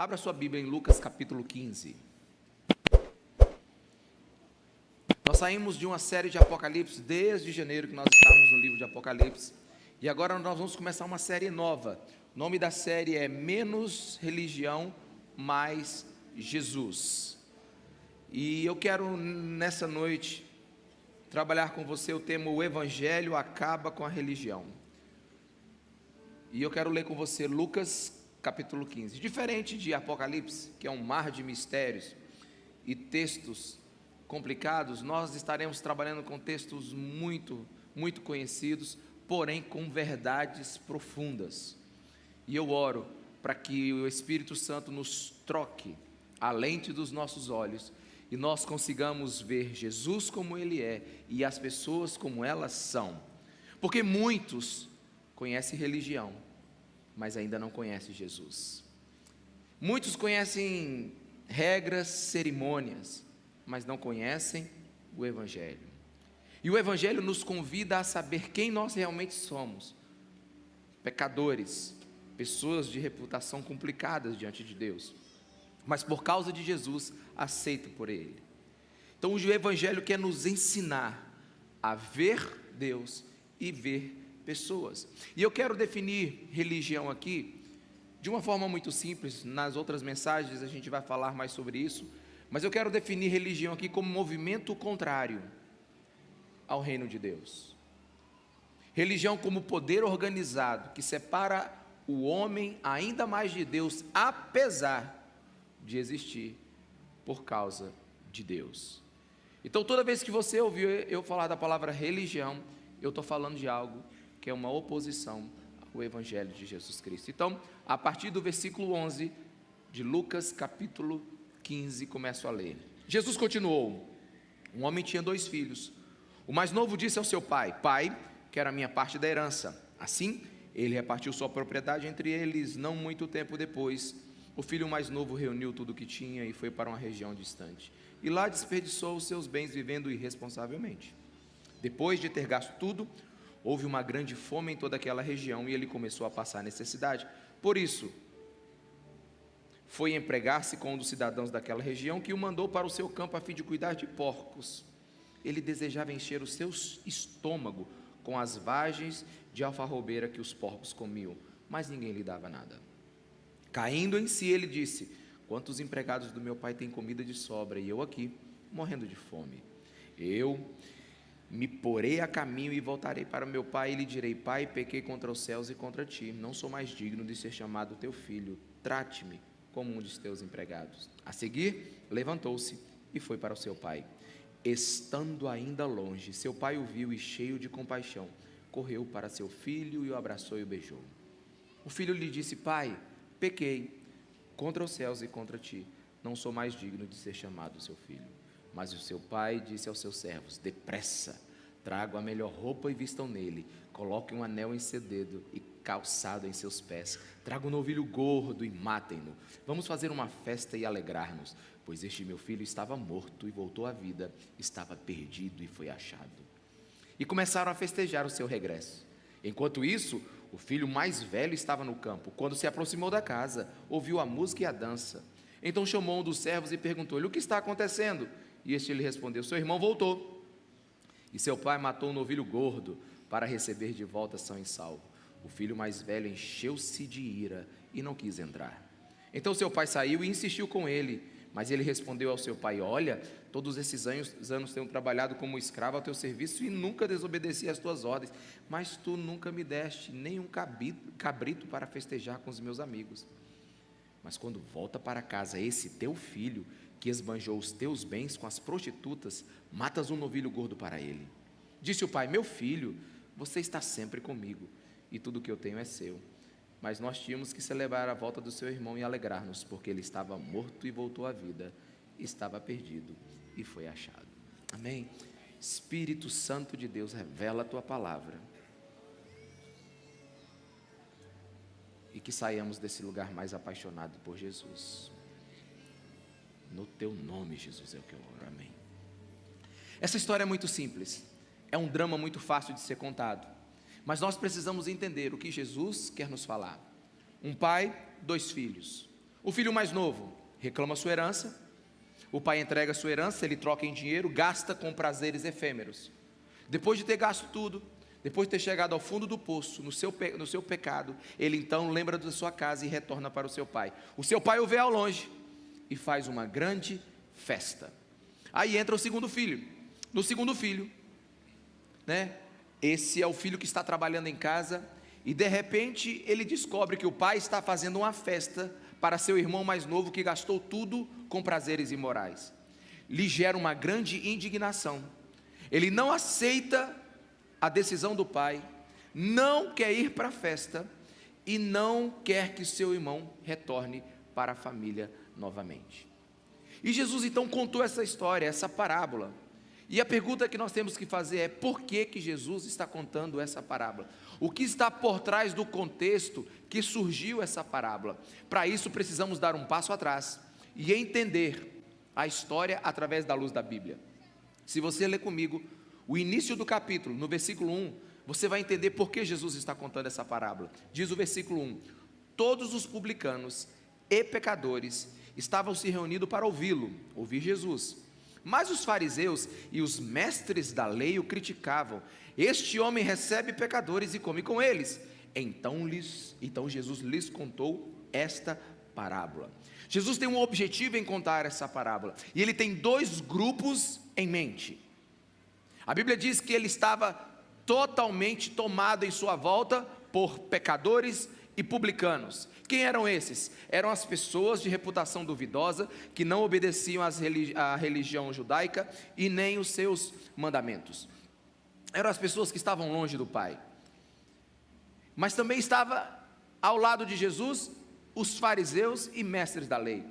Abra sua Bíblia em Lucas capítulo 15. Nós saímos de uma série de Apocalipse, desde janeiro que nós estamos no livro de Apocalipse, e agora nós vamos começar uma série nova. O nome da série é Menos Religião, Mais Jesus. E eu quero nessa noite trabalhar com você o tema: o Evangelho acaba com a religião. E eu quero ler com você Lucas capítulo 15. Diferente de Apocalipse, que é um mar de mistérios e textos complicados, nós estaremos trabalhando com textos muito conhecidos, porém com verdades profundas. E eu oro para que o Espírito Santo nos troque a lente dos nossos olhos e nós consigamos ver Jesus como Ele é e as pessoas como elas são. Porque muitos conhecem religião, mas ainda não conhecem Jesus. Muitos conhecem regras, cerimônias, mas não conhecem o Evangelho. E o Evangelho nos convida a saber quem nós realmente somos: pecadores, pessoas de reputação complicadas diante de Deus, mas por causa de Jesus, aceito por Ele. Então o Evangelho quer nos ensinar a ver Deus e ver pessoas. E eu quero definir religião aqui de uma forma muito simples. Nas outras mensagens a gente vai falar mais sobre isso, mas eu quero definir religião aqui como movimento contrário ao reino de Deus. Religião como poder organizado que separa o homem ainda mais de Deus, apesar de existir por causa de Deus. Então toda vez que você ouvir eu falar da palavra religião, eu estou falando de algo que é uma oposição ao Evangelho de Jesus Cristo. Então, a partir do versículo 11 de Lucas capítulo 15, começo a ler. Jesus continuou: um homem tinha 2 filhos. O mais novo disse ao seu pai: Pai, quero a minha parte da herança. Assim, ele repartiu sua propriedade entre eles. Não muito tempo depois, o filho mais novo reuniu tudo o que tinha e foi para uma região distante. E lá desperdiçou os seus bens vivendo irresponsavelmente. Depois de ter gasto tudo, houve uma grande fome em toda aquela região e ele começou a passar necessidade. Por isso, foi empregar-se com um dos cidadãos daquela região, que o mandou para o seu campo a fim de cuidar de porcos. Ele desejava encher o seu estômago com as vagens de alfarrobeira que os porcos comiam, mas ninguém lhe dava nada. Caindo em si, ele disse: quantos empregados do meu pai têm comida de sobra, e eu aqui, morrendo de fome? Eu me porei a caminho e voltarei para meu pai e lhe direi: Pai, pequei contra os céus e contra ti, não sou mais digno de ser chamado teu filho, trate-me como um dos teus empregados. A seguir, levantou-se e foi para o seu pai. Estando ainda longe, seu pai o viu e, cheio de compaixão, correu para seu filho e o abraçou e o beijou. O filho lhe disse: Pai, pequei contra os céus e contra ti, não sou mais digno de ser chamado seu filho. Mas o seu pai disse aos seus servos: depressa, tragam a melhor roupa e vistam nele, coloquem um anel em seu dedo e calçado em seus pés, tragam um novilho gordo e matem-no. Vamos fazer uma festa e alegrar-nos, pois este meu filho estava morto e voltou à vida, estava perdido e foi achado. E começaram a festejar o seu regresso. Enquanto isso, o filho mais velho estava no campo. Quando se aproximou da casa, ouviu a música e a dança. Então chamou um dos servos e perguntou-lhe: o que está acontecendo? E este lhe respondeu: seu irmão voltou, e seu pai matou um novilho gordo para receber de volta são e salvo. O filho mais velho encheu-se de ira e não quis entrar. Então seu pai saiu e insistiu com ele, mas ele respondeu ao seu pai: olha, todos esses anos tenho trabalhado como escravo ao teu serviço e nunca desobedeci às tuas ordens, mas tu nunca me deste nem um cabrito para festejar com os meus amigos. Mas quando volta para casa esse teu filho, que esbanjou os teus bens com as prostitutas, matas um novilho gordo para ele. Disse o pai: meu filho, você está sempre comigo, e tudo o que eu tenho é seu. Mas nós tínhamos que celebrar a volta do seu irmão e alegrar-nos, porque ele estava morto e voltou à vida, estava perdido e foi achado. Amém? Espírito Santo de Deus, revela a tua palavra, e que saiamos desse lugar mais apaixonado por Jesus. No teu nome, Jesus, é o que eu oro. Amém. Essa história é muito simples, é um drama muito fácil de ser contado, mas nós precisamos entender o que Jesus quer nos falar. Um pai, 2 filhos. O filho mais novo reclama sua herança, o pai entrega sua herança, ele troca em dinheiro, gasta com prazeres efêmeros. Depois de ter gasto tudo, depois de ter chegado ao fundo do poço, no seu pecado, ele então lembra da sua casa e retorna para o seu pai. O seu pai o vê ao longe e faz uma grande festa. Aí entra o segundo filho. No segundo filho, né? Esse é o filho que está trabalhando em casa e de repente ele descobre que o pai está fazendo uma festa para seu irmão mais novo que gastou tudo com prazeres imorais. Lhe gera uma grande indignação. Ele não aceita a decisão do pai, não quer ir para a festa e não quer que seu irmão retorne para a família novamente. E Jesus então contou essa história, essa parábola. E a pergunta que nós temos que fazer é: por que que Jesus está contando essa parábola? O que está por trás do contexto que surgiu essa parábola? Para isso precisamos dar um passo atrás e entender a história através da luz da Bíblia. Se você ler comigo o início do capítulo, no versículo 1, você vai entender por que Jesus está contando essa parábola. Diz o versículo 1: todos os publicanos e pecadores estavam se reunindo para ouvir Jesus. Mas os fariseus e os mestres da lei o criticavam. Este homem recebe pecadores e come com eles. Então Jesus lhes contou esta parábola. Jesus tem um objetivo em contar essa parábola, e ele tem dois grupos em mente. A Bíblia diz que ele estava totalmente tomado em sua volta por pecadores e publicanos. Quem eram esses? Eram as pessoas de reputação duvidosa, que não obedeciam à religião judaica e nem os seus mandamentos. Eram as pessoas que estavam longe do Pai. Mas também estava ao lado de Jesus os fariseus e mestres da lei.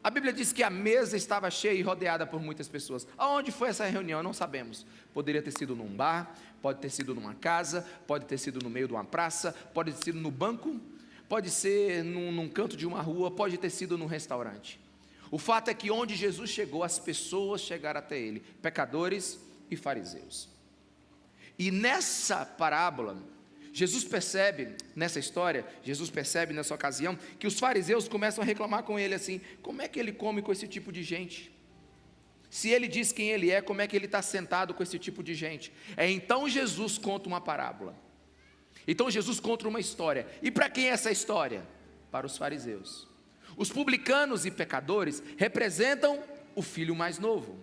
A Bíblia diz que a mesa estava cheia e rodeada por muitas pessoas. Aonde foi essa reunião? Não sabemos. Poderia ter sido num bar, pode ter sido numa casa, pode ter sido no meio de uma praça, pode ter sido no banco, pode ser num canto de uma rua, pode ter sido num restaurante. O fato é que onde Jesus chegou, as pessoas chegaram até ele, pecadores e fariseus. E nessa parábola, Jesus percebe nessa ocasião, que os fariseus começam a reclamar com ele assim: como é que ele come com esse tipo de gente? Se ele diz quem ele é, como é que ele está sentado com esse tipo de gente? Então Jesus conta uma parábola. Então Jesus conta uma história. E para quem é essa história? Para os fariseus. Os publicanos e pecadores representam o filho mais novo.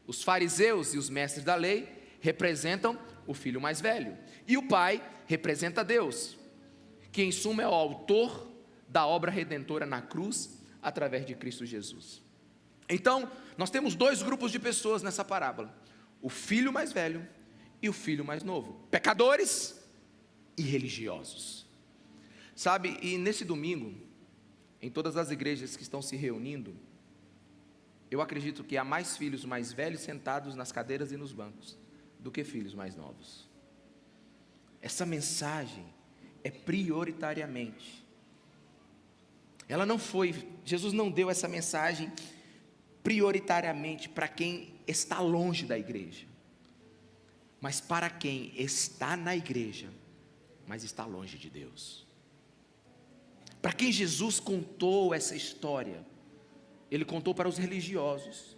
Os fariseus e os mestres da lei representam o filho mais velho. E o pai representa Deus, que em suma é o autor da obra redentora na cruz, através de Cristo Jesus. Então, nós temos dois grupos de pessoas nessa parábola: o filho mais velho e o filho mais novo, pecadores e religiosos. Sabe, e nesse domingo, em todas as igrejas que estão se reunindo, eu acredito que há mais filhos mais velhos sentados nas cadeiras e nos bancos do que filhos mais novos. Essa mensagem é prioritariamente. Jesus não deu essa mensagem prioritariamente para quem está longe da igreja, mas para quem está na igreja, mas está longe de Deus. Para quem Jesus contou essa história, ele contou para os religiosos,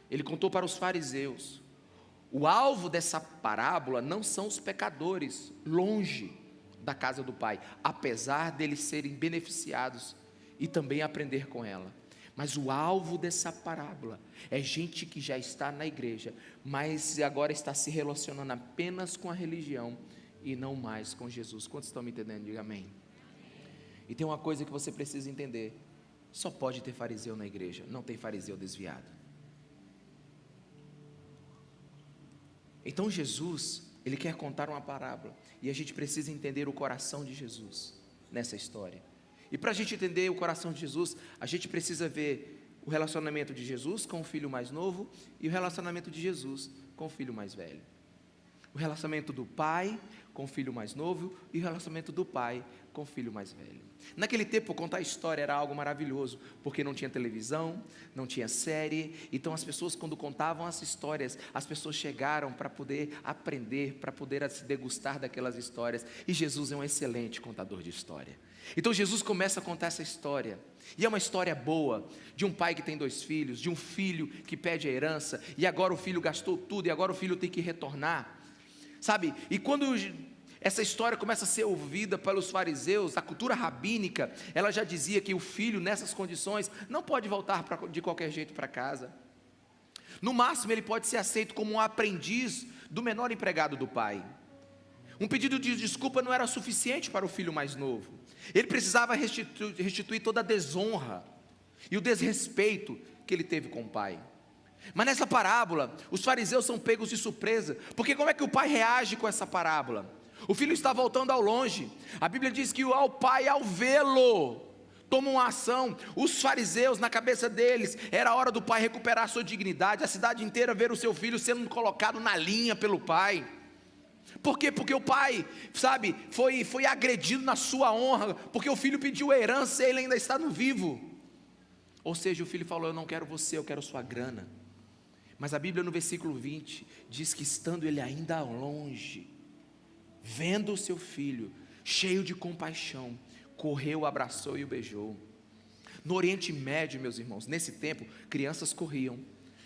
ele contou para os fariseus. O alvo dessa parábola não são os pecadores longe da casa do Pai, apesar deles serem beneficiados e também aprender com ela. Mas o alvo dessa parábola é gente que já está na igreja, mas agora está se relacionando apenas com a religião e não mais com Jesus. Quantos estão me entendendo? Diga amém. E tem uma coisa que você precisa entender: só pode ter fariseu na igreja, não tem fariseu desviado. Então Jesus, ele quer contar uma parábola, e a gente precisa entender o coração de Jesus nessa história. E para a gente entender o coração de Jesus, a gente precisa ver o relacionamento de Jesus com o filho mais novo e o relacionamento de Jesus com o filho mais velho. O relacionamento do pai com o filho mais novo e o relacionamento do pai com o filho mais velho. Naquele tempo, contar história era algo maravilhoso, porque não tinha televisão, não tinha série. Então as pessoas, quando contavam as histórias, as pessoas chegaram para poder aprender, para poder se degustar daquelas histórias. E Jesus é um excelente contador de história. Então Jesus começa a contar essa história, e é uma história boa, de um pai que tem 2 filhos, de um filho que pede a herança, e agora o filho gastou tudo, e agora o filho tem que retornar, sabe? E quando essa história começa a ser ouvida pelos fariseus, a cultura rabínica, ela já dizia que o filho nessas condições não pode voltar de qualquer jeito para casa. No máximo ele pode ser aceito como um aprendiz do menor empregado do pai. Um pedido de desculpa não era suficiente para o filho mais novo. Ele precisava restituir toda a desonra e o desrespeito que ele teve com o pai. Mas nessa parábola, os fariseus são pegos de surpresa, porque como é que o pai reage com essa parábola? O filho está voltando ao longe. A Bíblia diz que o pai, ao vê-lo, toma uma ação. Os fariseus, na cabeça deles, era a hora do pai recuperar a sua dignidade. A cidade inteira ver o seu filho sendo colocado na linha pelo pai. Por quê? Porque o pai, sabe, foi agredido na sua honra, porque o filho pediu a herança e ele ainda está no vivo. Ou seja, o filho falou: eu não quero você, eu quero sua grana. Mas a Bíblia no versículo 20 diz que estando ele ainda longe, vendo o seu filho, cheio de compaixão, correu, abraçou e o beijou. No Oriente Médio, meus irmãos, nesse tempo, crianças corriam,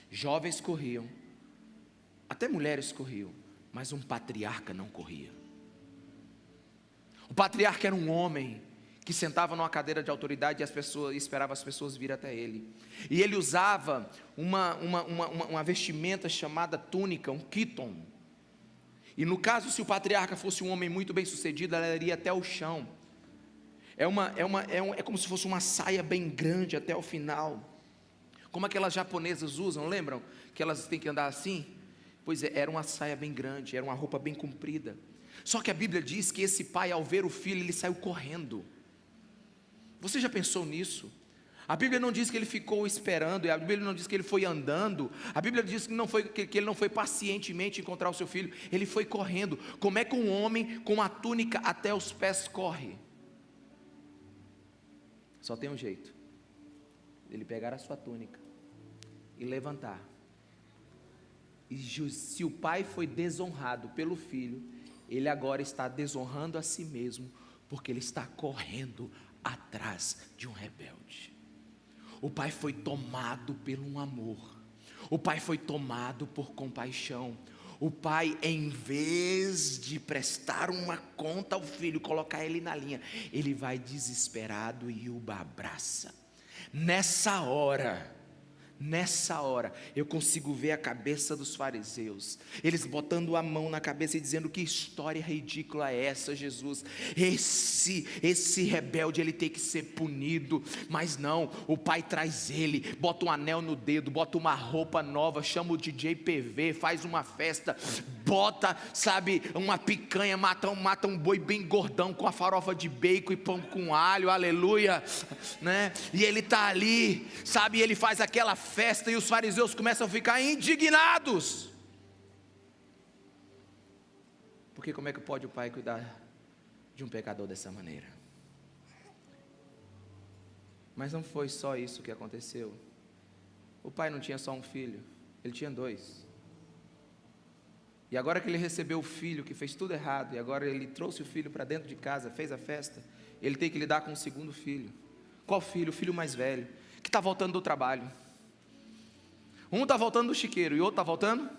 jovens corriam, até mulheres corriam, mas um patriarca não corria. O patriarca era um homem que sentava numa cadeira de autoridade e esperava as pessoas vir até ele. E ele usava uma vestimenta chamada túnica, um quiton. E no caso, se o patriarca fosse um homem muito bem sucedido, ela iria até o chão. É como se fosse uma saia bem grande até o final, como aquelas japonesas usam, lembram? Que elas têm que andar assim? Pois é, era uma saia bem grande, era uma roupa bem comprida. Só que a Bíblia diz que esse pai, ao ver o filho, ele saiu correndo. Você já pensou nisso? A Bíblia não diz que ele ficou esperando, a Bíblia não diz que ele foi andando, a Bíblia diz que ele não foi pacientemente encontrar o seu filho, ele foi correndo. Como é que um homem com uma túnica até os pés corre? Só tem um jeito: ele pegar a sua túnica e levantar. E se o pai foi desonrado pelo filho, ele agora está desonrando a si mesmo, porque ele está correndo atrás de um rebelde. O pai foi tomado pelo um amor, o pai foi tomado por compaixão. O pai, em vez de prestar uma conta ao filho, colocar ele na linha, ele vai desesperado e o abraça. Nessa hora, eu consigo ver a cabeça dos fariseus, eles botando a mão na cabeça e dizendo: que história ridícula é essa, Jesus? Esse rebelde, ele tem que ser punido. Mas não, o pai traz ele, bota um anel no dedo, bota uma roupa nova, chama o DJ PV, faz uma festa, bota, sabe, uma picanha, mata um boi bem gordão, com a farofa de bacon e pão com alho, aleluia, né? E ele está ali, sabe, ele faz aquela festa, e os fariseus começam a ficar indignados, porque como é que pode o pai cuidar de um pecador dessa maneira? Mas não foi só isso que aconteceu. O pai não tinha só um filho, ele tinha 2. E agora que ele recebeu o filho que fez tudo errado, e agora ele trouxe o filho para dentro de casa, fez a festa, ele tem que lidar com o segundo filho. Qual filho? O filho mais velho, que está voltando do trabalho. Um está voltando do chiqueiro e o outro está voltando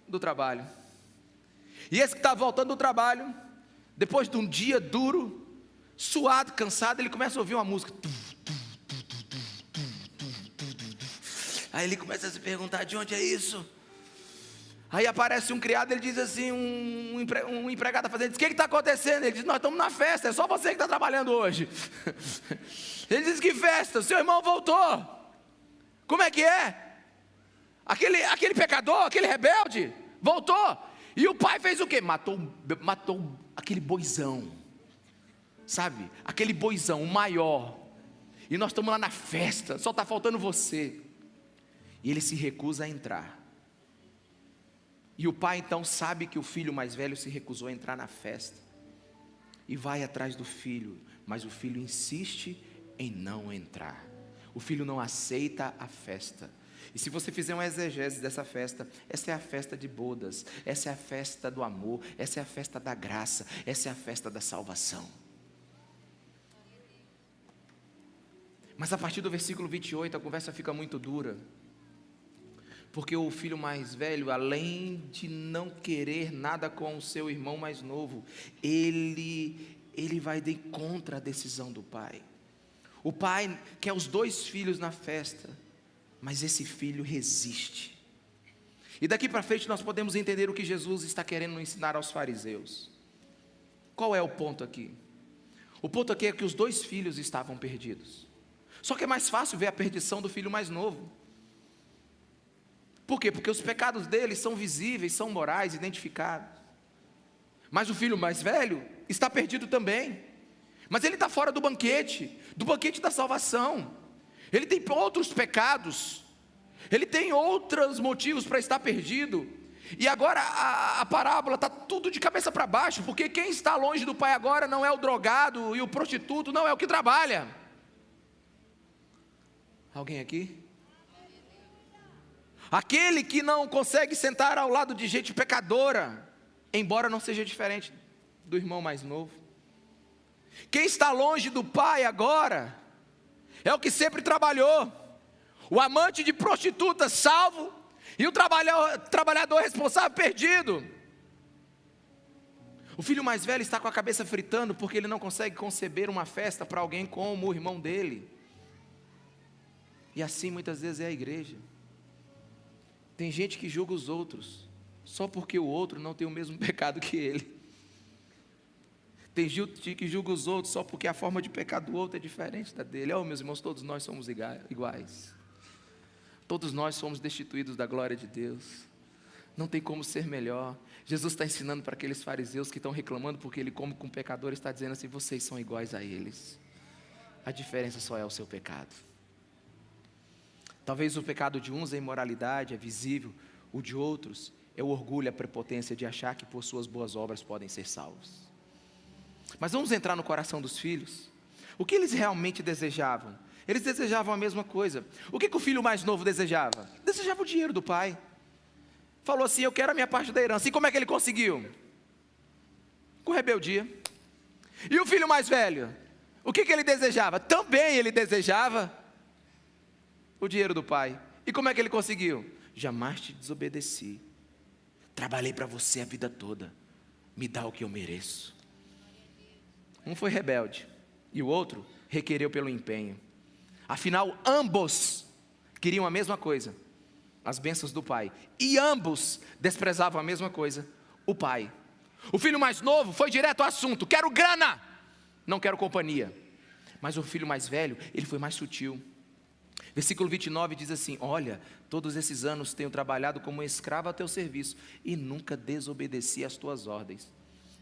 do trabalho. E esse que está voltando do trabalho, depois de um dia duro, suado, cansado, ele começa a ouvir uma música. Aí ele começa a se perguntar: de onde é isso? Aí aparece um criado, ele diz assim, um empregado está fazendo, diz: o que está acontecendo? Ele diz: nós estamos na festa, é só você que está trabalhando hoje. Ele diz: que festa? Seu irmão voltou. Como é que é? Aquele pecador, aquele rebelde, voltou. E o pai fez o quê? Matou aquele boizão, sabe? Aquele boizão, o maior. E nós estamos lá na festa, só está faltando você. E ele se recusa a entrar. E o pai então sabe que o filho mais velho se recusou a entrar na festa. E vai atrás do filho, mas o filho insiste em não entrar. O filho não aceita a festa. E se você fizer uma exegese dessa festa, essa é a festa de bodas, essa é a festa do amor, essa é a festa da graça, essa é a festa da salvação. Mas a partir do versículo 28, a conversa fica muito dura. Porque o filho mais velho, além de não querer nada com o seu irmão mais novo, ele vai de contra a decisão do pai. O pai quer os dois filhos na festa, mas esse filho resiste. E daqui para frente nós podemos entender o que Jesus está querendo ensinar aos fariseus. Qual é o ponto aqui? O ponto aqui é que os dois filhos estavam perdidos. Só que é mais fácil ver a perdição do filho mais novo. Por quê? Porque os pecados dele são visíveis, são morais, identificados. Mas o filho mais velho está perdido também. Mas ele está fora do banquete da salvação. Ele tem outros pecados, ele tem outros motivos para estar perdido. E agora a parábola está tudo de cabeça para baixo, porque quem está longe do pai agora não é o drogado e o prostituto, não é o que trabalha. Alguém aqui? Aquele que não consegue sentar ao lado de gente pecadora, embora não seja diferente do irmão mais novo. Quem está longe do pai agora é o que sempre trabalhou, o amante de prostituta salvo e o trabalhador responsável perdido. O filho mais velho está com a cabeça fritando porque ele não consegue conceber uma festa para alguém como o irmão dele. E assim muitas vezes é a igreja. Tem gente que julga os outros só porque o outro não tem o mesmo pecado que ele. Tem gente que julga os outros só porque a forma de pecar do outro é diferente da dele. Meus irmãos, todos nós somos iguais. Todos nós somos destituídos da glória de Deus. Não tem como ser melhor. Jesus está ensinando para aqueles fariseus que estão reclamando porque ele come com pecadores, está dizendo assim: vocês são iguais a eles. A diferença só é o seu pecado. Talvez o pecado de uns é imoralidade, é visível. O de outros é o orgulho, a prepotência de achar que por suas boas obras podem ser salvos. Mas vamos entrar no coração dos filhos. O que eles realmente desejavam? Eles desejavam a mesma coisa. O que o filho mais novo desejava? Desejava o dinheiro do pai. Falou assim: eu quero a minha parte da herança. E como é que ele conseguiu? Com rebeldia. E o filho mais velho? O que ele desejava? Também ele desejava o dinheiro do pai. E como é que ele conseguiu? Jamais te desobedeci. Trabalhei para você a vida toda. Me dá o que eu mereço. Um foi rebelde e o outro requereu pelo empenho. Afinal, ambos queriam a mesma coisa, as bênçãos do pai. E ambos desprezavam a mesma coisa, o pai. O filho mais novo foi direto ao assunto: quero grana, não quero companhia. Mas o filho mais velho, ele foi mais sutil. Versículo 29 diz assim: olha, todos esses anos tenho trabalhado como escravo a teu serviço e nunca desobedeci às tuas ordens.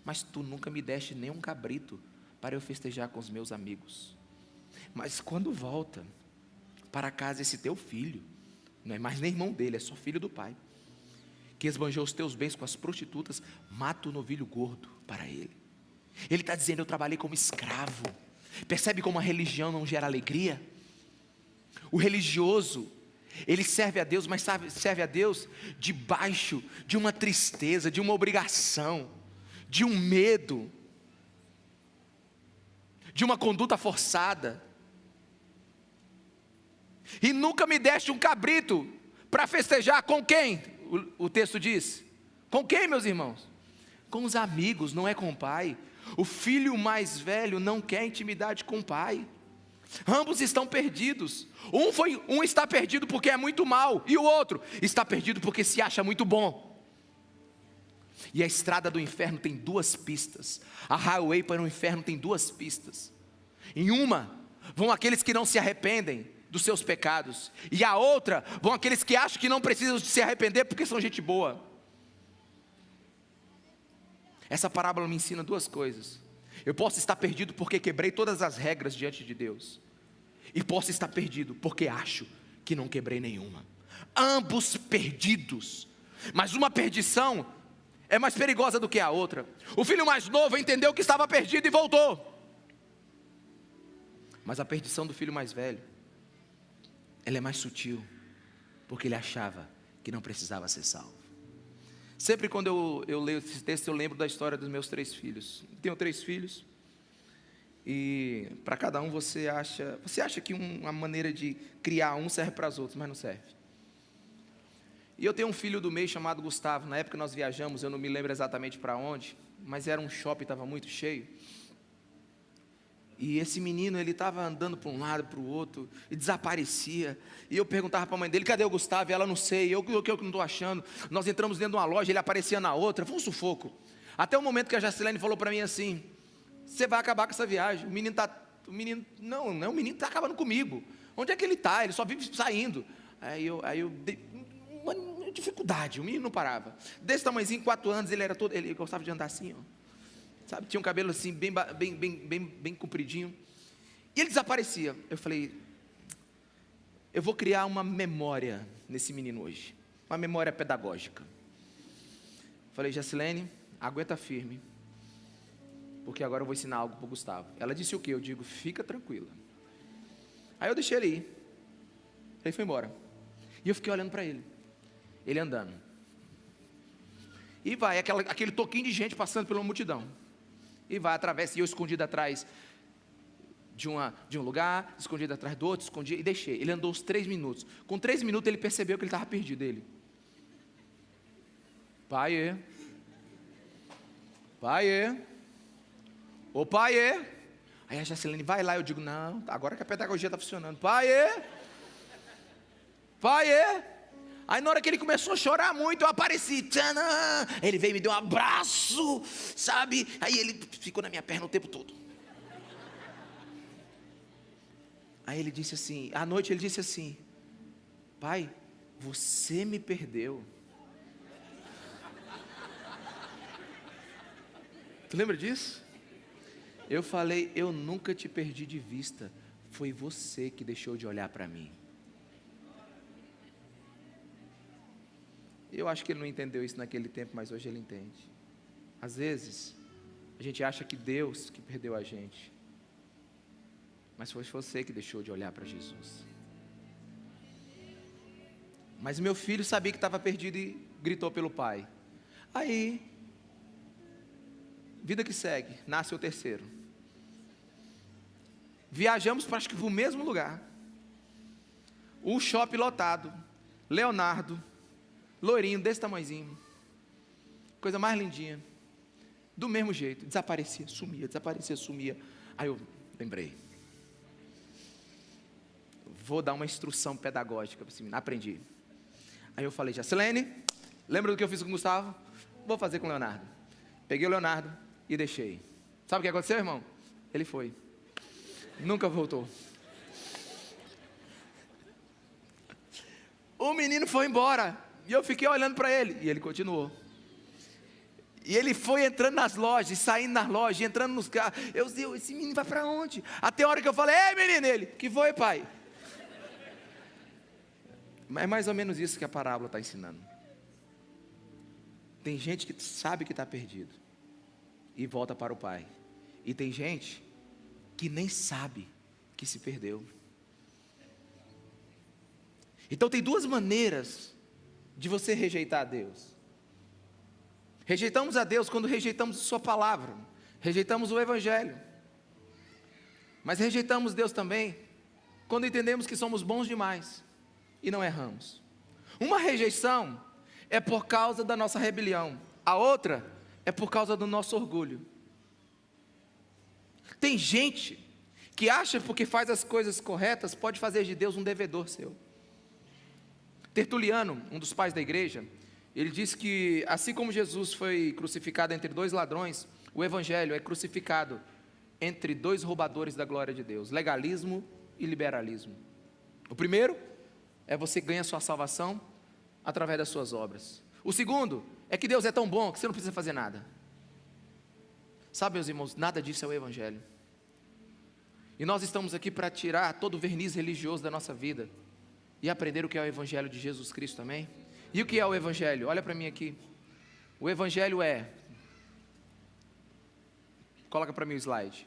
Mas tu nunca me deste nem um cabrito para eu festejar com os meus amigos. Mas quando volta para casa esse teu filho, não é mais nem irmão dele, é só filho do pai, que esbanjou os teus bens com as prostitutas, mata o novilho gordo para ele. Ele está dizendo: eu trabalhei como escravo. Percebe como a religião não gera alegria? O religioso, ele serve a Deus, mas serve a Deus debaixo de uma tristeza, de uma obrigação, de um medo, de uma conduta forçada. E nunca me deste um cabrito para festejar com quem? O texto diz: com quem, meus irmãos? Com os amigos, não é com o pai. O filho mais velho não quer intimidade com o pai. Ambos estão perdidos. Um está perdido porque é muito mal, e o outro está perdido porque se acha muito bom. E a estrada do inferno tem duas pistas. A highway para o inferno tem duas pistas. Em uma vão aqueles que não se arrependem dos seus pecados, e a outra vão aqueles que acham que não precisam se arrepender porque são gente boa. Essa parábola me ensina duas coisas. Eu posso estar perdido porque quebrei todas as regras diante de Deus, e posso estar perdido porque acho que não quebrei nenhuma. Ambos perdidos, Mas uma perdição é mais perigosa do que a outra. O filho mais novo entendeu que estava perdido e voltou. Mas a perdição do filho mais velho, ela é mais sutil, porque ele achava que não precisava ser salvo. Sempre quando eu leio esse texto, eu lembro da história dos meus 3 filhos. Tenho 3 filhos, e para cada um você acha que uma maneira de criar um serve para os outros, mas não serve. E eu tenho um filho do meio chamado Gustavo. Na época nós viajamos, eu não me lembro exatamente para onde, mas era um shopping, estava muito cheio. E esse menino, ele estava andando para um lado, para o outro, e desaparecia. E eu perguntava para a mãe dele, cadê o Gustavo? E ela, não sei, eu que não estou achando. Nós entramos dentro de uma loja, ele aparecia na outra, foi um sufoco. Até o momento que a Jacilene falou para mim assim, você vai acabar com essa viagem, o menino está acabando comigo. Onde é que ele está? Ele só vive saindo. Aí eu dei uma dificuldade, o menino não parava. Desse tamanhozinho, 4 anos, ele gostava de andar assim, ó. Sabe, tinha um cabelo assim, bem compridinho. E ele desaparecia. Eu falei, eu vou criar uma memória nesse menino hoje. Uma memória pedagógica. Falei, Jacilene, aguenta firme, porque agora eu vou ensinar algo para o Gustavo. Ela disse o quê? Eu digo, fica tranquila. Aí eu deixei ele ir. Ele foi embora. E eu fiquei olhando para ele. Ele andando. E vai, aquele toquinho de gente passando pela multidão. E vai, atravessa, e eu escondido atrás de um lugar, escondido atrás do outro, escondi, e deixei. Ele andou uns 3 minutos. Com 3 minutos ele percebeu que ele estava perdido. Ele, pai, ô pai. Aí a Jacilene, vai lá. Eu digo, não, agora que a pedagogia está funcionando. Pai. Aí na hora que ele começou a chorar muito, eu apareci. Tchanã! Ele veio e me deu um abraço, sabe? Aí ele ficou na minha perna o tempo todo. Aí ele disse assim, à noite ele disse assim, pai, você me perdeu. Tu lembra disso? Eu falei, eu nunca te perdi de vista. Foi você que deixou de olhar para mim. Eu acho que ele não entendeu isso naquele tempo, mas hoje ele entende. Às vezes, a gente acha que Deus que perdeu a gente, mas foi você que deixou de olhar para Jesus. Mas meu filho sabia que estava perdido e gritou pelo pai. Aí, vida que segue, nasce o terceiro. Viajamos para acho que para o mesmo lugar. O shopping lotado, Leonardo, loirinho, desse tamanhozinho, coisa mais lindinha, do mesmo jeito, desaparecia, sumia. Aí eu lembrei, vou dar uma instrução pedagógica para esse menino, aprendi. Aí eu falei, Jacilene, lembra do que eu fiz com o Gustavo? Vou fazer com o Leonardo. Peguei o Leonardo e deixei. Sabe o que aconteceu, irmão? Ele foi, nunca voltou. O menino foi embora. E eu fiquei olhando para ele, e ele continuou. E ele foi entrando nas lojas, saindo nas lojas, entrando nos carros. Eu disse, esse menino vai para onde? Até a hora que eu falei, ei menino, ele, que foi pai? Mas é mais ou menos isso que a parábola está ensinando. Tem gente que sabe que está perdido, e volta para o pai. E tem gente que nem sabe que se perdeu. Então tem 2 maneiras de você rejeitar a Deus. Rejeitamos a Deus quando rejeitamos a sua palavra, rejeitamos o Evangelho. Mas rejeitamos Deus também quando entendemos que somos bons demais e não erramos. Uma rejeição é por causa da nossa rebelião, a outra é por causa do nosso orgulho. Tem gente que acha porque faz as coisas corretas, pode fazer de Deus um devedor seu. Tertuliano, um dos pais da igreja, ele disse que assim como Jesus foi crucificado entre 2 ladrões, o Evangelho é crucificado entre 2 roubadores da glória de Deus, legalismo e liberalismo. O primeiro é você ganha sua salvação através das suas obras. O segundo é que Deus é tão bom que você não precisa fazer nada. Sabe, meus irmãos, nada disso é o Evangelho. E nós estamos aqui para tirar todo o verniz religioso da nossa vida e aprender o que é o Evangelho de Jesus Cristo também. E o que é o Evangelho? Olha para mim aqui. O Evangelho é... Coloca para mim o slide.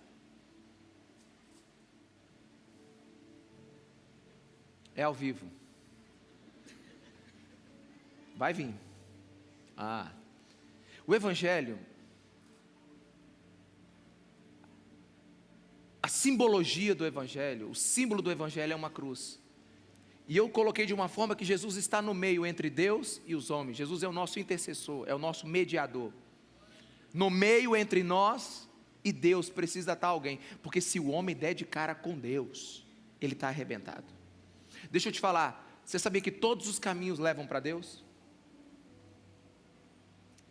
É ao vivo. Vai vir. O Evangelho, a simbologia do Evangelho, o símbolo do Evangelho é uma cruz. E eu coloquei de uma forma que Jesus está no meio entre Deus e os homens. Jesus é o nosso intercessor, é o nosso mediador. No meio entre nós e Deus precisa estar alguém. Porque se o homem der de cara com Deus, ele está arrebentado. Deixa eu te falar, você sabia que todos os caminhos levam para Deus?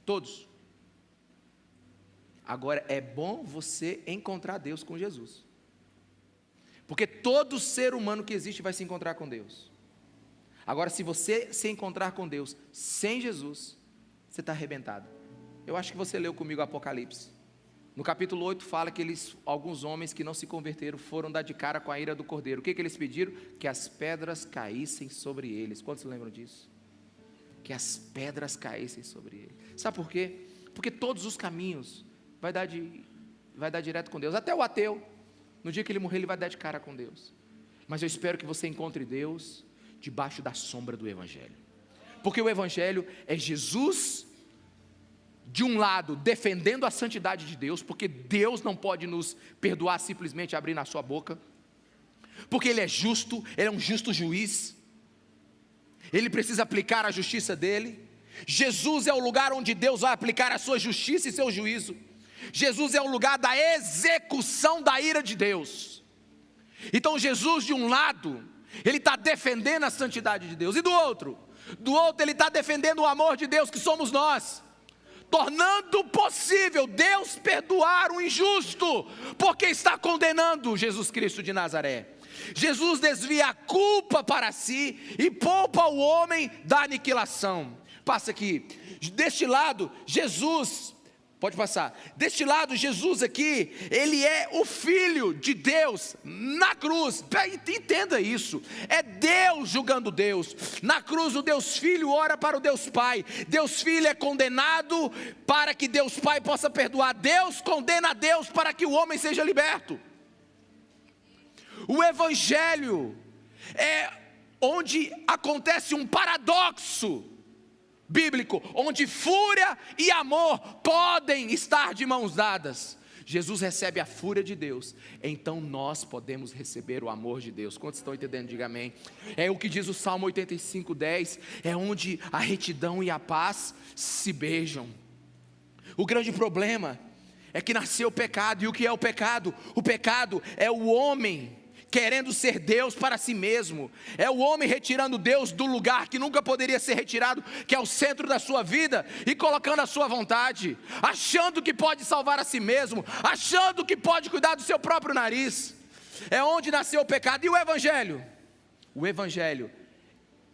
Todos. Agora é bom você encontrar Deus com Jesus. Porque todo ser humano que existe vai se encontrar com Deus. Agora, se você se encontrar com Deus sem Jesus, você está arrebentado. Eu acho que você leu comigo Apocalipse. No capítulo 8 fala que alguns homens que não se converteram foram dar de cara com a ira do Cordeiro. O que eles pediram? Que as pedras caíssem sobre eles. Quantos lembram disso? Que as pedras caíssem sobre eles. Sabe por quê? Porque todos os caminhos vai dar direto com Deus. Até o ateu, no dia que ele morrer, ele vai dar de cara com Deus. Mas eu espero que você encontre Deus debaixo da sombra do Evangelho. Porque o Evangelho é Jesus, de um lado, defendendo a santidade de Deus, porque Deus não pode nos perdoar simplesmente abrindo a sua boca. Porque Ele é justo, Ele é um justo juiz. Ele precisa aplicar a justiça dEle. Jesus é o lugar onde Deus vai aplicar a sua justiça e seu juízo. Jesus é o lugar da execução da ira de Deus. Então Jesus, de um lado, Ele está defendendo a santidade de Deus. E do outro Ele está defendendo o amor de Deus, que somos nós, tornando possível Deus perdoar o injusto, porque está condenando Jesus Cristo de Nazaré. Jesus desvia a culpa para si e poupa o homem da aniquilação. Passa aqui. Deste lado, Jesus, pode passar. Deste lado, Jesus aqui, Ele é o Filho de Deus na cruz. Entenda isso. É Deus julgando Deus. Na cruz, o Deus Filho ora para o Deus Pai. Deus Filho é condenado para que Deus Pai possa perdoar. Deus condena Deus para que o homem seja liberto. O Evangelho é onde acontece um paradoxo bíblico, onde fúria e amor podem estar de mãos dadas. Jesus recebe a fúria de Deus, então nós podemos receber o amor de Deus. Quantos estão entendendo? Diga amém. É o que diz o Salmo 85:10, é onde a retidão e a paz se beijam. O grande problema é que nasceu o pecado. E o que é o pecado? O pecado é o homem querendo ser Deus para si mesmo. É o homem retirando Deus do lugar que nunca poderia ser retirado, que é o centro da sua vida, e colocando a sua vontade, achando que pode salvar a si mesmo, achando que pode cuidar do seu próprio nariz. É onde nasceu o pecado. E o Evangelho? O Evangelho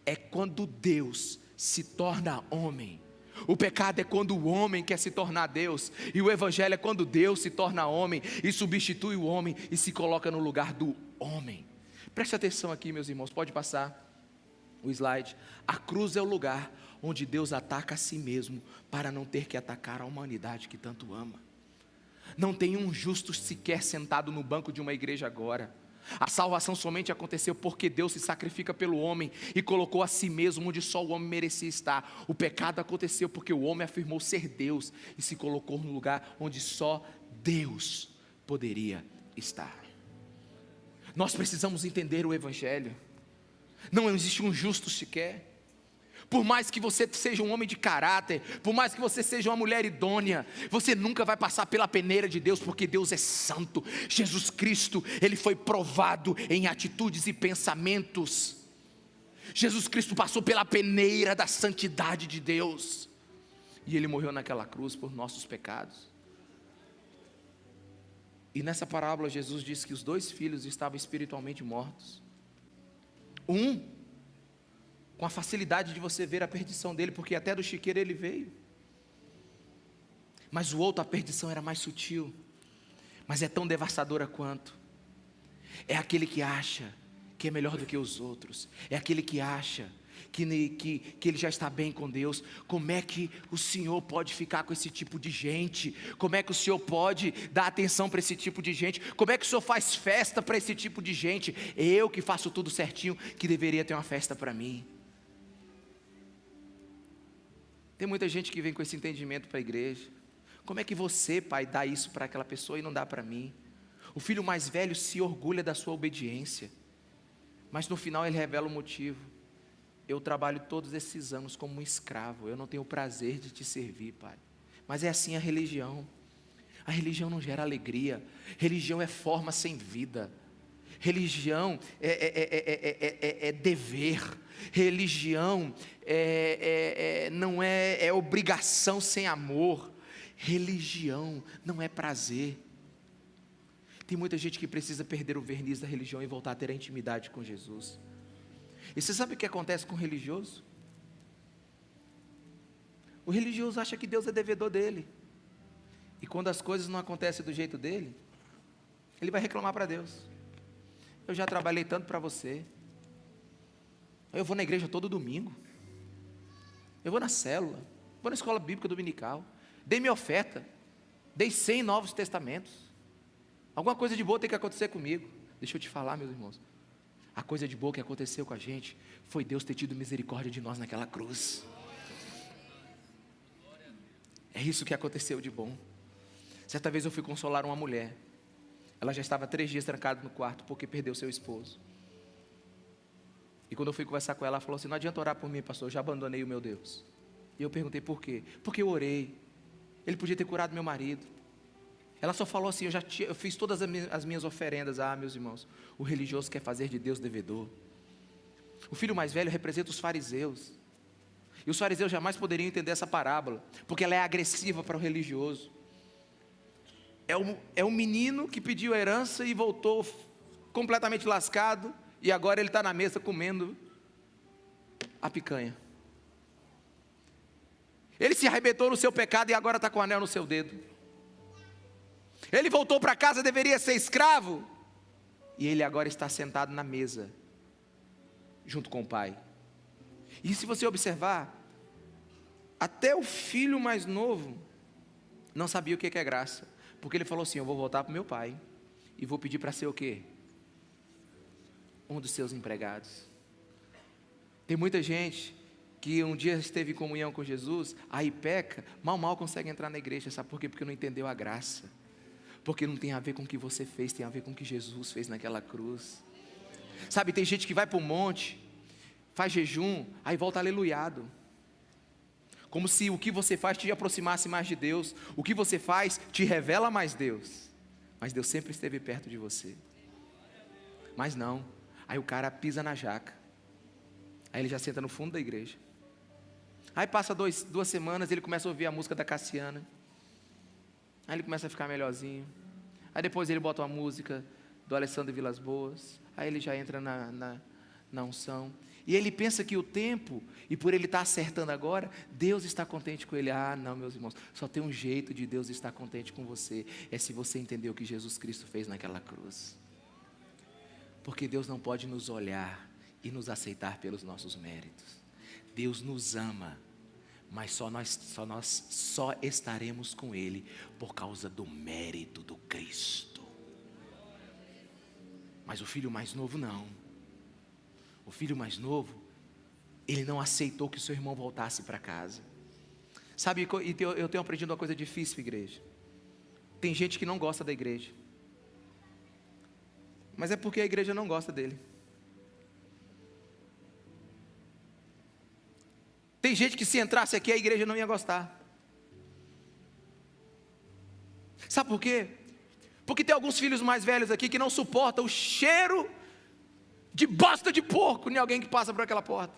é quando Deus se torna homem. O pecado é quando o homem quer se tornar Deus, e o Evangelho é quando Deus se torna homem e substitui o homem e se coloca no lugar do homem. Preste atenção aqui, meus irmãos, pode passar o slide. A cruz é o lugar onde Deus ataca a si mesmo para não ter que atacar a humanidade que tanto ama. Não tem um justo sequer sentado no banco de uma igreja agora. A salvação somente aconteceu porque Deus se sacrifica pelo homem e colocou a si mesmo onde só o homem merecia estar. O pecado aconteceu porque o homem afirmou ser Deus e se colocou no lugar onde só Deus poderia estar. Nós precisamos entender o Evangelho. Não existe um justo sequer. Por mais que você seja um homem de caráter, por mais que você seja uma mulher idônea, você nunca vai passar pela peneira de Deus, porque Deus é santo. Jesus Cristo, Ele foi provado em atitudes e pensamentos. Jesus Cristo passou pela peneira da santidade de Deus, e Ele morreu naquela cruz por nossos pecados. E nessa parábola Jesus disse que os dois filhos estavam espiritualmente mortos. Com a facilidade de você ver a perdição dele, porque até do chiqueiro ele veio. Mas o outro, a perdição era mais sutil, mas é tão devastadora quanto. É aquele que acha que é melhor do que os outros. É aquele que acha que ele já está bem com Deus. Como é que o Senhor pode ficar com esse tipo de gente? Como é que o Senhor pode dar atenção para esse tipo de gente? Como é que o Senhor faz festa para esse tipo de gente? Eu que faço tudo certinho, que deveria ter uma festa para mim. Tem muita gente que vem com esse entendimento para a igreja. Como é que você, pai, dá isso para aquela pessoa e não dá para mim? O filho mais velho se orgulha da sua obediência, mas no final ele revela o motivo. Eu trabalho todos esses anos como um escravo, eu não tenho o prazer de te servir, pai. Mas é assim a religião. A religião não gera alegria. Religião é forma sem vida. Religião é dever. Religião não é obrigação sem amor. Religião não é prazer. Tem muita gente que precisa perder o verniz da religião e voltar a ter a intimidade com Jesus. E você sabe o que acontece com o religioso? O religioso acha que Deus é devedor dele. E quando as coisas não acontecem do jeito dele, ele vai reclamar para Deus. Eu já trabalhei tanto para você. Eu vou na igreja todo domingo. Eu vou na célula. Vou na escola bíblica dominical. Dei minha oferta. Dei 100 novos testamentos. Alguma coisa de boa tem que acontecer comigo. Deixa eu te falar, meus irmãos. A coisa de boa que aconteceu com a gente foi Deus ter tido misericórdia de nós naquela cruz. É isso que aconteceu de bom. Certa vez eu fui consolar uma mulher. Ela já estava 3 dias trancada no quarto porque perdeu seu esposo. E quando eu fui conversar com ela, ela falou assim: não adianta orar por mim, pastor, eu já abandonei o meu Deus. E eu perguntei por quê? Porque eu orei. Ele podia ter curado meu marido. Ela só falou assim: eu fiz todas as minhas oferendas. Ah, meus irmãos, o religioso quer fazer de Deus devedor. O filho mais velho representa os fariseus. E os fariseus jamais poderiam entender essa parábola, porque ela é agressiva para o religioso. É um menino que pediu a herança e voltou completamente lascado, e agora ele está na mesa comendo a picanha. Ele se arrebentou no seu pecado e agora está com o anel no seu dedo. Ele voltou para casa, deveria ser escravo, e ele agora está sentado na mesa, junto com o pai. E se você observar, até o filho mais novo não sabia o que é graça, porque ele falou assim: eu vou voltar para o meu pai, e vou pedir para ser o quê? Um dos seus empregados. Tem muita gente que um dia esteve em comunhão com Jesus, aí peca, mal consegue entrar na igreja. Sabe por quê? Porque não entendeu a graça. Porque não tem a ver com o que você fez, tem a ver com o que Jesus fez naquela cruz. Sabe, tem gente que vai para o monte, faz jejum, aí volta aleluiado. Como se o que você faz te aproximasse mais de Deus. O que você faz te revela mais Deus. Mas Deus sempre esteve perto de você. Mas não, aí o cara pisa na jaca. Aí ele já senta no fundo da igreja. Aí passa 2 semanas, ele começa a ouvir a música da Cassiana. Aí ele começa a ficar melhorzinho. Aí depois ele bota uma música do Alessandro Vilas Boas. Aí ele já entra na unção. E ele pensa que o tempo, e por ele estar acertando agora, Deus está contente com ele. Ah, não, meus irmãos, só tem um jeito de Deus estar contente com você. É se você entender o que Jesus Cristo fez naquela cruz. Porque Deus não pode nos olhar e nos aceitar pelos nossos méritos. Deus nos ama, mas só estaremos com Ele por causa do mérito do Cristo. Mas o filho mais novo não. O filho mais novo, ele não aceitou que o seu irmão voltasse para casa. Sabe, eu tenho aprendido uma coisa difícil, igreja. Tem gente que não gosta da igreja, mas é porque a igreja não gosta dele. Tem gente que se entrasse aqui, a igreja não ia gostar. Sabe por quê? Porque tem alguns filhos mais velhos aqui que não suportam o cheiro de bosta de porco em alguém que passa por aquela porta.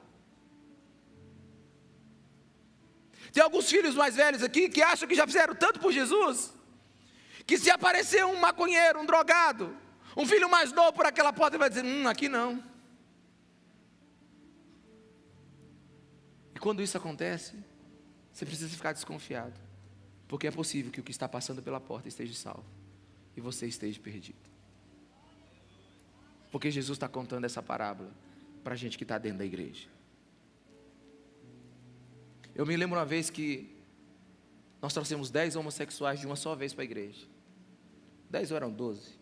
Tem alguns filhos mais velhos aqui que acham que já fizeram tanto por Jesus, que se aparecer um maconheiro, um drogado, um filho mais novo por aquela porta, ele vai dizer: aqui não. E quando isso acontece, você precisa ficar desconfiado, porque é possível que o que está passando pela porta esteja salvo e você esteja perdido. Porque Jesus está contando essa parábola para a gente que está dentro da igreja. Eu me lembro uma vez que nós trouxemos 10 homossexuais de uma só vez para a igreja. 10 ou eram 12?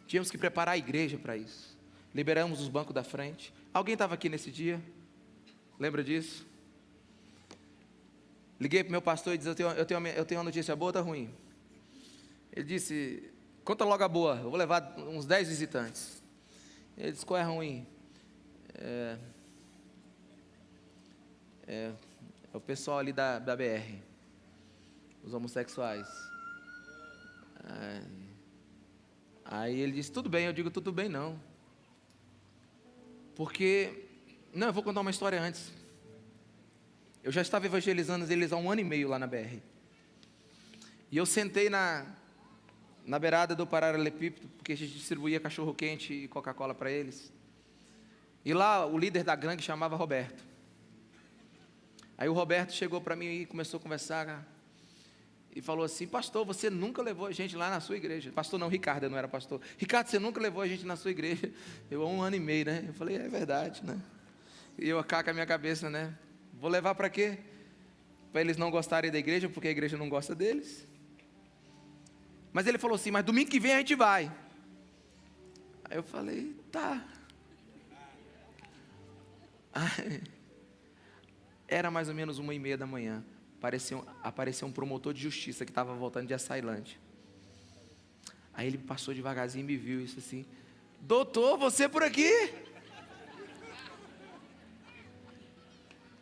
Tínhamos que preparar a igreja para isso. Liberamos os bancos da frente. Alguém estava aqui nesse dia? Lembra disso? Liguei para o meu pastor e disse: eu tenho uma notícia boa ou está ruim? Ele disse: conta logo a boa, eu vou levar uns 10 visitantes. Ele disse: qual é ruim? É o pessoal ali da BR, os homossexuais. Aí ele disse: tudo bem. Eu digo: tudo bem não. Porque, não, eu vou contar uma história antes. Eu já estava evangelizando eles há 1 ano e meio lá na BR. E eu sentei na beirada do paralelepípedo, porque a gente distribuía cachorro-quente e Coca-Cola para eles. E lá o líder da gangue chamava Roberto. Aí o Roberto chegou para mim e começou a conversar e falou assim: pastor, você nunca levou a gente lá na sua igreja. Pastor não, Ricardo, eu não era pastor. Ricardo, você nunca levou a gente na sua igreja. Eu há 1 ano e meio, né? Eu falei: é verdade, né? E eu cá com a minha cabeça, né? Vou levar para quê? Para eles não gostarem da igreja, porque a igreja não gosta deles. Mas ele falou assim: mas domingo que vem a gente vai. Aí eu falei: tá. Era mais ou menos 1h30 da manhã. Apareceu um promotor de justiça que estava voltando de Açailândia. Aí ele passou devagarzinho e me viu isso assim: doutor, você por aqui?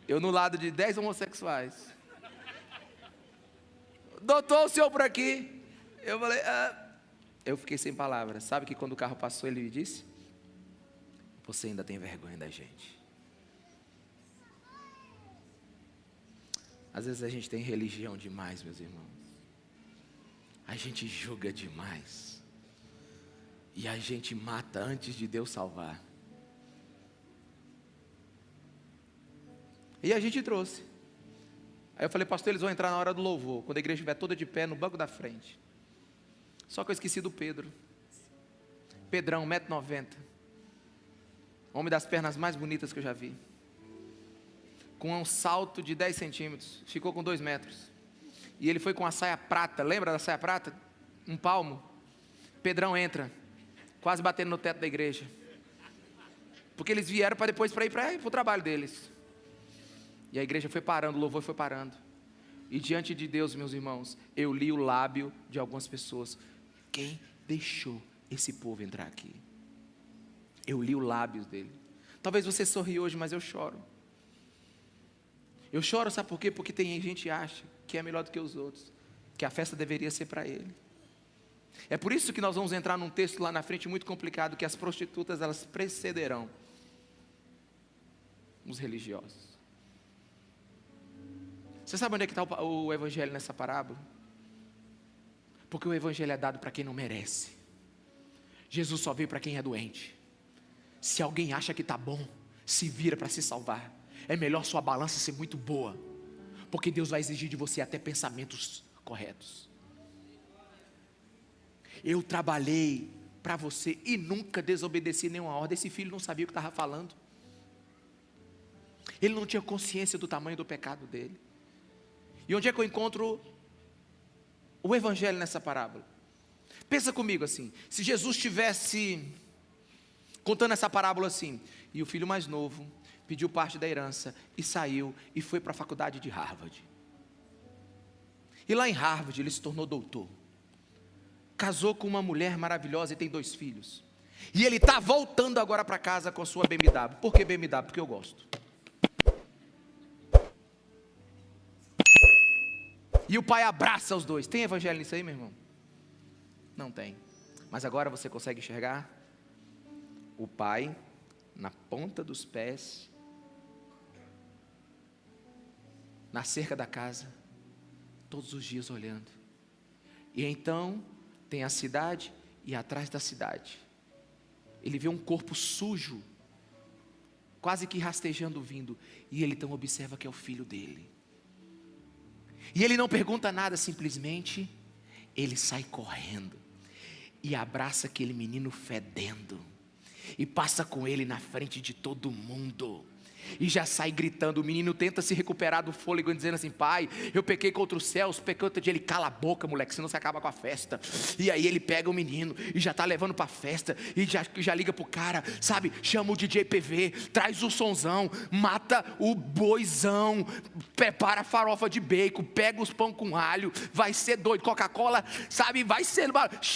Eu no lado de 10 homossexuais. Doutor, o senhor por aqui? Eu falei: eu fiquei sem palavras. Sabe que quando o carro passou ele me disse: você ainda tem vergonha da gente. Às vezes a gente tem religião demais, meus irmãos. A gente julga demais. E a gente mata antes de Deus salvar. E a gente trouxe. Aí eu falei: pastor, eles vão entrar na hora do louvor, quando a igreja estiver toda de pé no banco da frente. Só que eu esqueci do Pedro. Pedrão, 1,90 m. Homem das pernas mais bonitas que eu já vi. Com um salto de 10 centímetros. Ficou com 2 metros. E ele foi com a saia prata. Lembra da saia prata? 1 palmo. Pedrão entra, quase batendo no teto da igreja. Porque eles vieram para depois para ir para o trabalho deles. E a igreja foi parando, o louvor foi parando. E diante de Deus, meus irmãos, eu li o lábio de algumas pessoas. Quem deixou esse povo entrar aqui? Eu li o lábio dele. Talvez você sorri hoje, mas eu choro. Eu choro, sabe por quê? Porque tem gente que acha que é melhor do que os outros, que a festa deveria ser para ele. É por isso que nós vamos entrar num texto lá na frente muito complicado, que as prostitutas, elas precederão os religiosos. Você sabe onde é que está o evangelho nessa parábola? Porque o evangelho é dado para quem não merece. Jesus só veio para quem é doente. Se alguém acha que está bom, se vira para se salvar. É melhor sua balança ser muito boa, porque Deus vai exigir de você até pensamentos corretos. Eu trabalhei para você e nunca desobedeci nenhuma ordem. Esse filho não sabia o que estava falando. Ele não tinha consciência do tamanho do pecado dele. E onde é que eu encontro o evangelho nessa parábola? Pensa comigo assim: se Jesus estivesse contando essa parábola assim, e o filho mais novo pediu parte da herança e saiu e foi para a faculdade de Harvard. E lá em Harvard ele se tornou doutor. Casou com uma mulher maravilhosa e tem 2 filhos. E ele está voltando agora para casa com a sua BMW. Por que BMW? Porque eu gosto. E o pai abraça os 2. Tem evangelho nisso aí, meu irmão? Não tem. Mas agora você consegue enxergar? O pai, na ponta dos pés, na cerca da casa, todos os dias olhando. E então tem a cidade, e atrás da cidade ele vê um corpo sujo, quase que rastejando vindo, e ele então observa que é o filho dele. E ele não pergunta nada, simplesmente ele sai correndo e abraça aquele menino fedendo e passa com ele na frente de todo mundo. e já sai gritando. O menino tenta se recuperar do fôlego, dizendo assim: pai, eu pequei contra os céus, pequei contra ele. Cala a boca, moleque, senão você acaba com a festa. E aí ele pega o menino e já está levando para a festa, e já liga pro cara, sabe, chama o DJ PV, traz o sonzão, mata o boizão, prepara a farofa de bacon, pega os pão com alho, vai ser doido, Coca-Cola, sabe, vai ser,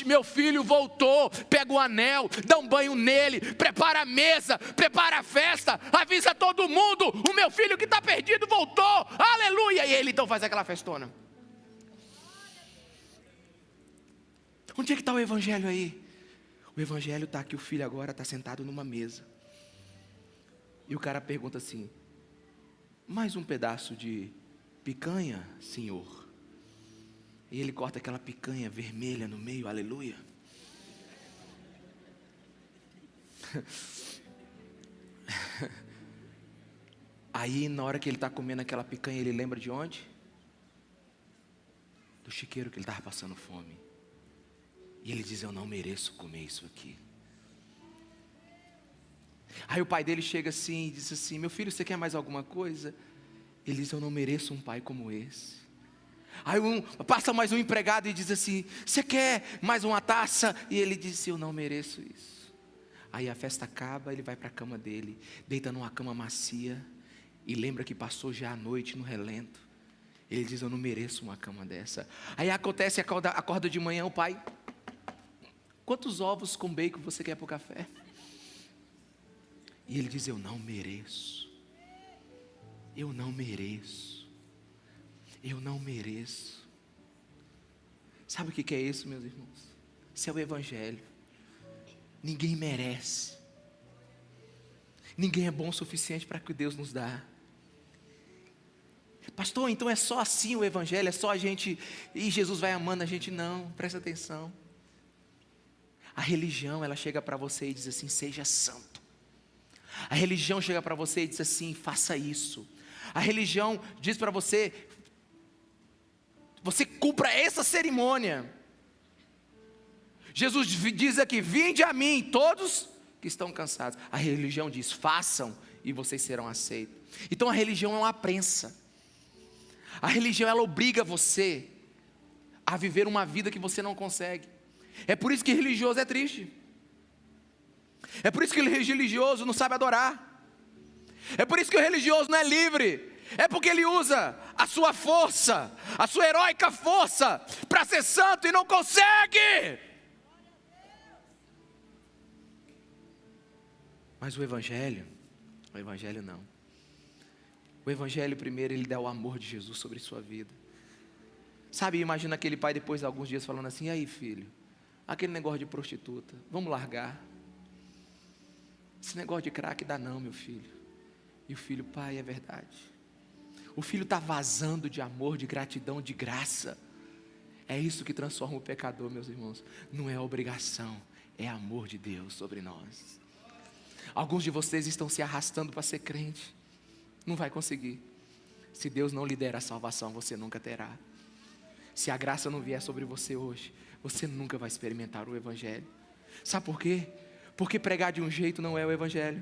meu filho voltou, pega o anel, dá um banho nele, prepara a mesa, prepara a festa, avisa todo mundo, o meu filho que está perdido voltou, aleluia, e ele então faz aquela festona. Onde é que está o evangelho aí? O evangelho está que o filho agora está sentado numa mesa, e o cara pergunta assim: mais um pedaço de picanha, senhor? E ele corta aquela picanha vermelha no meio, aleluia. Aí na hora que ele está comendo aquela picanha, ele lembra de onde? Do chiqueiro que ele estava passando fome. E ele diz: eu não mereço comer isso aqui. Aí o pai dele chega assim e diz assim: meu filho, você quer mais alguma coisa? Ele diz: eu não mereço um pai como esse. Aí passa mais um empregado e diz assim: você quer mais uma taça? E ele diz: eu não mereço isso. Aí a festa acaba, ele vai para a cama dele, deita numa cama macia, e lembra que passou já a noite no relento. Ele diz: eu não mereço uma cama dessa. Aí acontece, acorda de manhã o pai: quantos ovos com bacon você quer para o café? E ele diz: eu não mereço. Eu não mereço. Eu não mereço. Sabe o que é isso, meus irmãos? Isso é o evangelho. Ninguém merece. Ninguém é bom o suficiente para que Deus nos dá. Pastor, então é só assim o evangelho? É só a gente, e Jesus vai amando a gente? Não, presta atenção. A religião, ela chega para você e diz assim: seja santo. A religião chega para você e diz assim: faça isso. A religião diz para você: você cumpra essa cerimônia. Jesus diz aqui: vinde a mim todos que estão cansados. A religião diz: façam e vocês serão aceitos. Então a religião é uma prensa. A religião, ela obriga você a viver uma vida que você não consegue. É por isso que religioso é triste. É por isso que o religioso não sabe adorar. É por isso que o religioso não é livre. É porque ele usa a sua força, a sua heróica força, para ser santo e não consegue. Mas o evangelho não. O evangelho primeiro, ele dá o amor de Jesus sobre sua vida. Sabe, imagina aquele pai depois de alguns dias falando assim: e aí, filho, aquele negócio de prostituta, vamos largar? Esse negócio de crack dá não, meu filho. E o filho: pai, é verdade. O filho está vazando de amor, de gratidão, de graça. É isso que transforma o pecador, meus irmãos. Não é obrigação, é amor de Deus sobre nós. Alguns de vocês estão se arrastando para ser crente. Não vai conseguir. Se Deus não lhe der a salvação, você nunca terá. Se a graça não vier sobre você hoje, você nunca vai experimentar o evangelho. Sabe por quê? Porque pregar de um jeito não é o evangelho.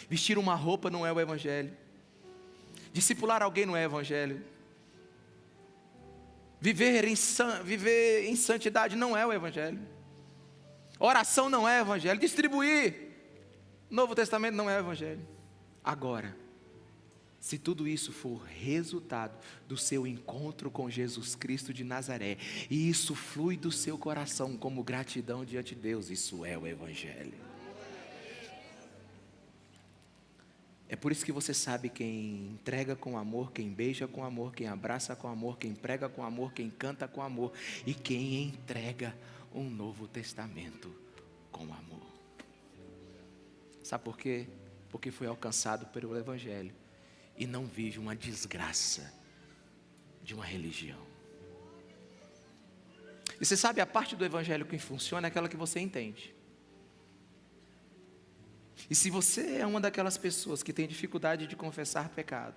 Vestir uma roupa não é o evangelho. Discipular alguém não é evangelho. Viver em santidade não é o evangelho. Oração não é evangelho. Distribuir Novo Testamento não é o evangelho. Agora, se tudo isso for resultado do seu encontro com Jesus Cristo de Nazaré, e isso flui do seu coração como gratidão diante de Deus, isso é o evangelho. É por isso que você sabe quem entrega com amor, quem beija com amor, quem abraça com amor, quem prega com amor, quem canta com amor, e quem entrega um Novo Testamento com amor. Sabe por quê? Porque foi alcançado pelo evangelho e não vive uma desgraça de uma religião. E você sabe, a parte do evangelho que funciona é aquela que você entende. E se você é uma daquelas pessoas que tem dificuldade de confessar pecado,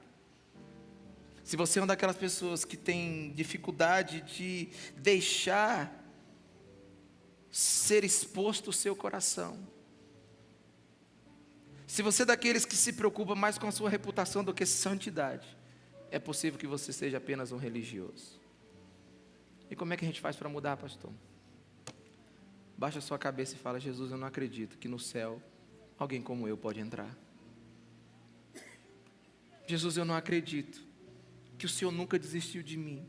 se você é uma daquelas pessoas que tem dificuldade de deixar ser exposto o seu coração, Se você é daqueles que se preocupa mais com a sua reputação do que santidade, é possível que você seja apenas um religioso. E como é que a gente faz para mudar, pastor? Baixa a sua cabeça e fala: Jesus, eu não acredito que no céu alguém como eu pode entrar. Jesus, eu não acredito que o Senhor nunca desistiu de mim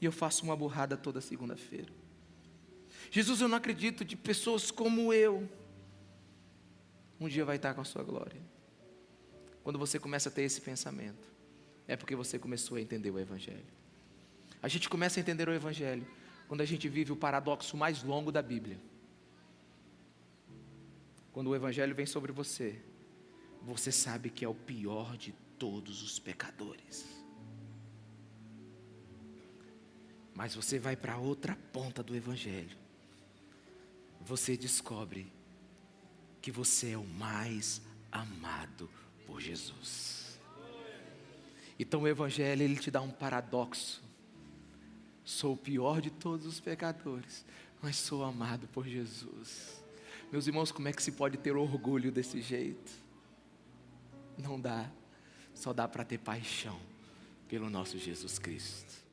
e eu faço uma burrada toda segunda-feira. Jesus, eu não acredito de pessoas como eu um dia vai estar com a sua glória. Quando você começa a ter esse pensamento, é porque você começou a entender o Evangelho. A gente começa a entender o Evangelho quando a gente vive o paradoxo mais longo da Bíblia. Quando o Evangelho vem sobre você, você sabe que é o pior de todos os pecadores. Mas você vai para a outra ponta do Evangelho. Você descobre que você é o mais amado por Jesus. Então o Evangelho, ele te dá um paradoxo. Sou o pior de todos os pecadores, mas sou amado por Jesus. Meus irmãos, como é que se pode ter orgulho desse jeito? Não dá. Só dá para ter paixão pelo nosso Jesus Cristo.